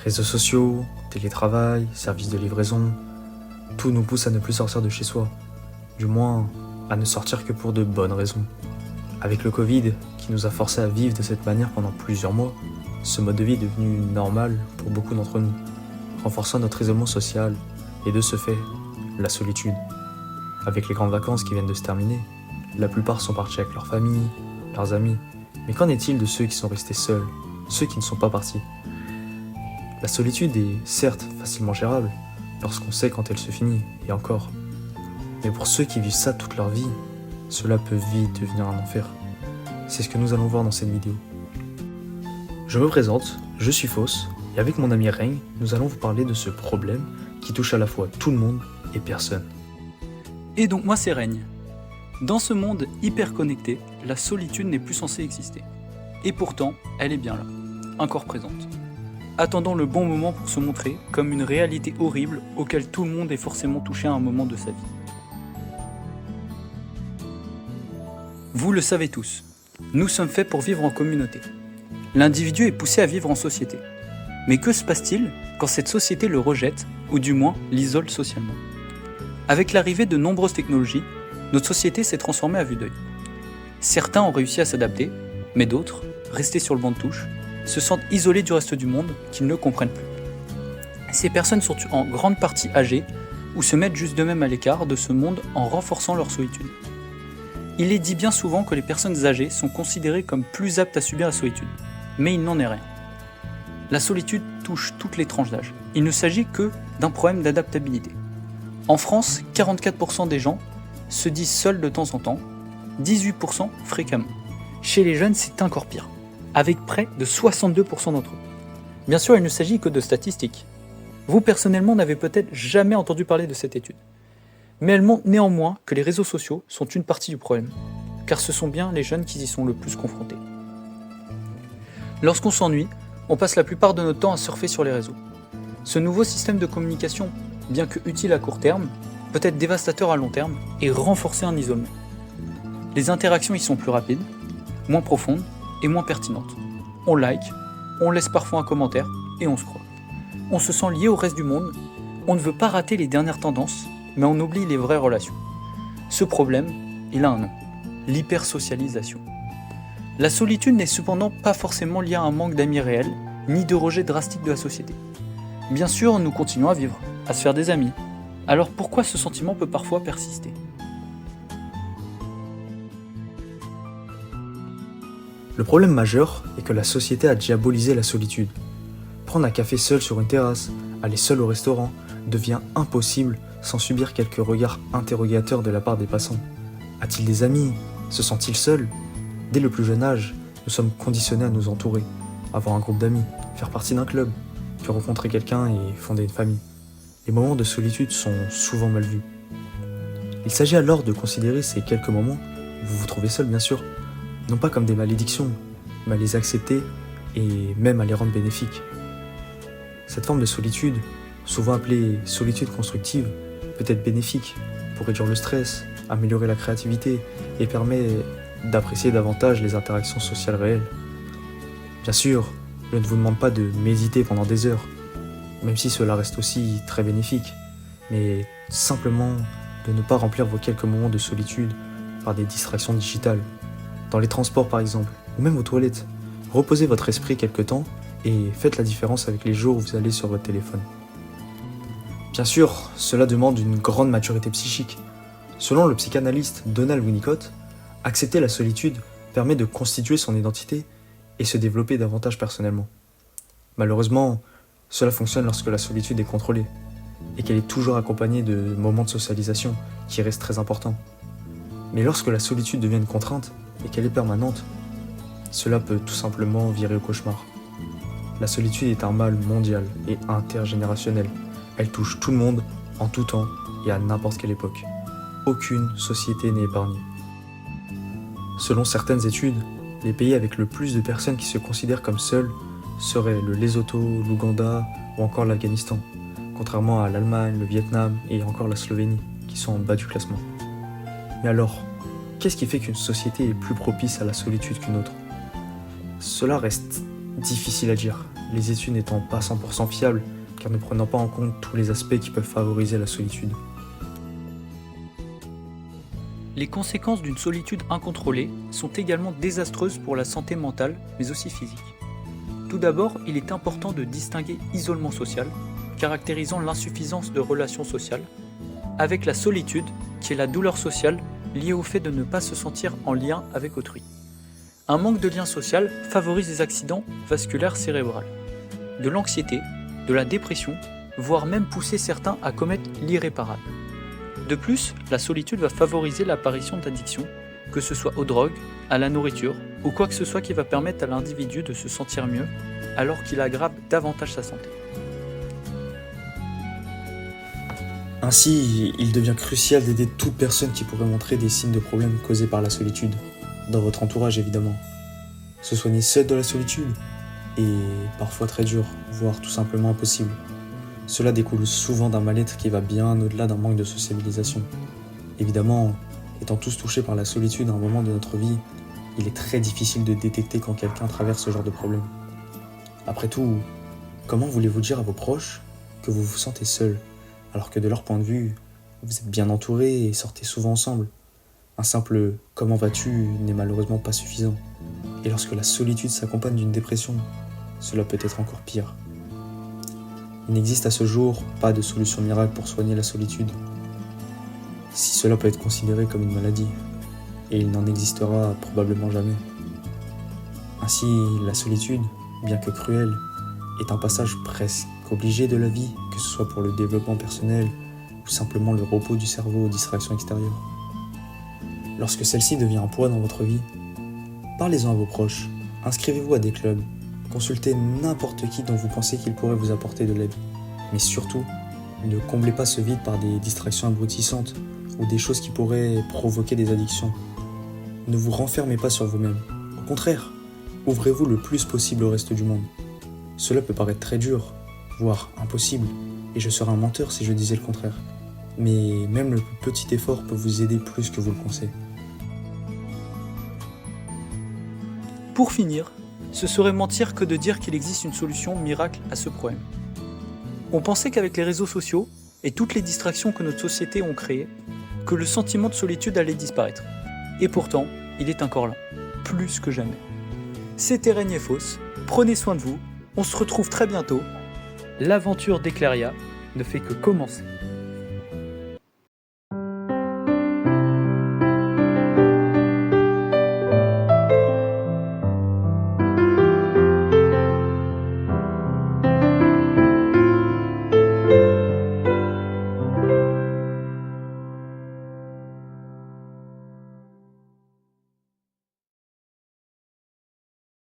Réseaux sociaux, télétravail, services de livraison, tout nous pousse à ne plus sortir de chez soi. Du moins, à ne sortir que pour de bonnes raisons. Avec le Covid, qui nous a forcés à vivre de cette manière pendant plusieurs mois, ce mode de vie est devenu normal pour beaucoup d'entre nous, renforçant notre isolement social et de ce fait, la solitude. Avec les grandes vacances qui viennent de se terminer, la plupart sont partis avec leur famille, leurs amis. Mais qu'en est-il de ceux qui sont restés seuls, ceux qui ne sont pas partis? La solitude est certes facilement gérable, lorsqu'on sait quand elle se finit, et encore. Mais pour ceux qui vivent ça toute leur vie, cela peut vite devenir un enfer. C'est ce que nous allons voir dans cette vidéo. Je me présente, je suis Fausse, et avec mon ami Reng, nous allons vous parler de ce problème qui touche à la fois tout le monde et personne. Et donc moi c'est Reng. Dans ce monde hyper connecté, la solitude n'est plus censée exister. Et pourtant, elle est bien là, encore présente. Attendant le bon moment pour se montrer comme une réalité horrible auquel tout le monde est forcément touché à un moment de sa vie. Vous le savez tous, nous sommes faits pour vivre en communauté. L'individu est poussé à vivre en société. Mais que se passe-t-il quand cette société le rejette, ou du moins l'isole socialement? Avec l'arrivée de nombreuses technologies, notre société s'est transformée à vue d'œil. Certains ont réussi à s'adapter, mais d'autres, restés sur le banc de touche, se sentent isolés du reste du monde qu'ils ne comprennent plus. Ces personnes sont en grande partie âgées ou se mettent juste d'eux-mêmes à l'écart de ce monde en renforçant leur solitude. Il est dit bien souvent que les personnes âgées sont considérées comme plus aptes à subir la solitude, mais il n'en est rien. La solitude touche toutes les tranches d'âge. Il ne s'agit que d'un problème d'adaptabilité. En France, 44% des gens se disent seuls de temps en temps, 18% fréquemment. Chez les jeunes, c'est encore pire, avec près de 62% d'entre eux. Bien sûr, il ne s'agit que de statistiques. Vous, personnellement, n'avez peut-être jamais entendu parler de cette étude. Mais elle montre néanmoins que les réseaux sociaux sont une partie du problème, car ce sont bien les jeunes qui y sont le plus confrontés. Lorsqu'on s'ennuie, on passe la plupart de notre temps à surfer sur les réseaux. Ce nouveau système de communication, bien que utile à court terme, peut être dévastateur à long terme et renforcer un isolement. Les interactions y sont plus rapides, moins profondes et moins pertinentes. On like, on laisse parfois un commentaire et on scrolle. On se sent lié au reste du monde, on ne veut pas rater les dernières tendances, mais on oublie les vraies relations. Ce problème, il a un nom, l'hypersocialisation. La solitude n'est cependant pas forcément liée à un manque d'amis réels, ni de rejet drastique de la société. Bien sûr, nous continuons à vivre, à se faire des amis. Alors pourquoi ce sentiment peut parfois persister? Le problème majeur est que la société a diabolisé la solitude. Prendre un café seul sur une terrasse, aller seul au restaurant, devient impossible sans subir quelques regards interrogateurs de la part des passants. A-t-il des amis? Se sent-il seul? Dès le plus jeune âge, nous sommes conditionnés à nous entourer, avoir un groupe d'amis, faire partie d'un club, puis rencontrer quelqu'un et fonder une famille. Les moments de solitude sont souvent mal vus. Il s'agit alors de considérer ces quelques moments, où vous vous trouvez seul bien sûr, non pas comme des malédictions, mais à les accepter et même à les rendre bénéfiques. Cette forme de solitude, souvent appelée solitude constructive, peut être bénéfique pour réduire le stress, améliorer la créativité et permet d'apprécier davantage les interactions sociales réelles. Bien sûr, je ne vous demande pas de méditer pendant des heures, même si cela reste aussi très bénéfique, mais simplement de ne pas remplir vos quelques moments de solitude par des distractions digitales. Dans les transports par exemple, ou même aux toilettes, reposez votre esprit quelque temps et faites la différence avec les jours où vous allez sur votre téléphone. Bien sûr, cela demande une grande maturité psychique. Selon le psychanalyste Donald Winnicott, accepter la solitude permet de constituer son identité et se développer davantage personnellement. Malheureusement, cela fonctionne lorsque la solitude est contrôlée et qu'elle est toujours accompagnée de moments de socialisation qui restent très importants. Mais lorsque la solitude devient une contrainte et qu'elle est permanente, cela peut tout simplement virer au cauchemar. La solitude est un mal mondial et intergénérationnel. Elle touche tout le monde, en tout temps et à n'importe quelle époque. Aucune société n'est épargnée. Selon certaines études, les pays avec le plus de personnes qui se considèrent comme seules seraient le Lesotho, l'Ouganda ou encore l'Afghanistan, contrairement à l'Allemagne, le Vietnam et encore la Slovénie, qui sont en bas du classement. Mais alors, qu'est-ce qui fait qu'une société est plus propice à la solitude qu'une autre? Cela reste difficile à dire. les études n'étant pas 100% fiables, car ne prenant pas en compte tous les aspects qui peuvent favoriser la solitude. Les conséquences d'une solitude incontrôlée sont également désastreuses pour la santé mentale, mais aussi physique. Tout d'abord, il est important de distinguer isolement social, caractérisant l'insuffisance de relations sociales, avec la solitude, qui est la douleur sociale liée au fait de ne pas se sentir en lien avec autrui. Un manque de lien social favorise des accidents vasculaires cérébraux, de l'anxiété, de la dépression, voire même pousser certains à commettre l'irréparable. De plus, la solitude va favoriser l'apparition d'addictions, que ce soit aux drogues, à la nourriture ou quoi que ce soit qui va permettre à l'individu de se sentir mieux alors qu'il aggrave davantage sa santé. Ainsi, il devient crucial d'aider toute personne qui pourrait montrer des signes de problèmes causés par la solitude, dans votre entourage évidemment. Se soigner seul de la solitude est parfois très dur, voire tout simplement impossible. Cela découle souvent d'un mal-être qui va bien au-delà d'un manque de sociabilisation. Évidemment, étant tous touchés par la solitude à un moment de notre vie, il est très difficile de détecter quand quelqu'un traverse ce genre de problème. Après tout, comment voulez-vous dire à vos proches que vous vous sentez seul, alors que de leur point de vue, vous êtes bien entourés et sortez souvent ensemble? Un simple « comment vas-tu » n'est malheureusement pas suffisant. Et lorsque la solitude s'accompagne d'une dépression, cela peut être encore pire. Il n'existe à ce jour pas de solution miracle pour soigner la solitude, si cela peut être considéré comme une maladie, et il n'en existera probablement jamais. Ainsi, la solitude, bien que cruelle, est un passage presque obligé de la vie, que ce soit pour le développement personnel ou simplement le repos du cerveau aux distractions extérieures. Lorsque celle-ci devient un poids dans votre vie, parlez-en à vos proches, inscrivez-vous à des clubs, consultez n'importe qui dont vous pensez qu'il pourrait vous apporter de l'aide. Mais surtout, ne comblez pas ce vide par des distractions abrutissantes ou des choses qui pourraient provoquer des addictions. Ne vous renfermez pas sur vous-même. Au contraire, ouvrez-vous le plus possible au reste du monde. Cela peut paraître très dur, voire impossible, et je serais un menteur si je disais le contraire. Mais même le plus petit effort peut vous aider plus que vous le pensez. Pour finir, ce serait mentir que de dire qu'il existe une solution miracle à ce problème. On pensait qu'avec les réseaux sociaux et toutes les distractions que notre société ont créées, que le sentiment de solitude allait disparaître. Et pourtant, il est encore là, plus que jamais. C'était Règne et Fausse, prenez soin de vous, on se retrouve très bientôt. L'aventure d'Eclaria ne fait que commencer.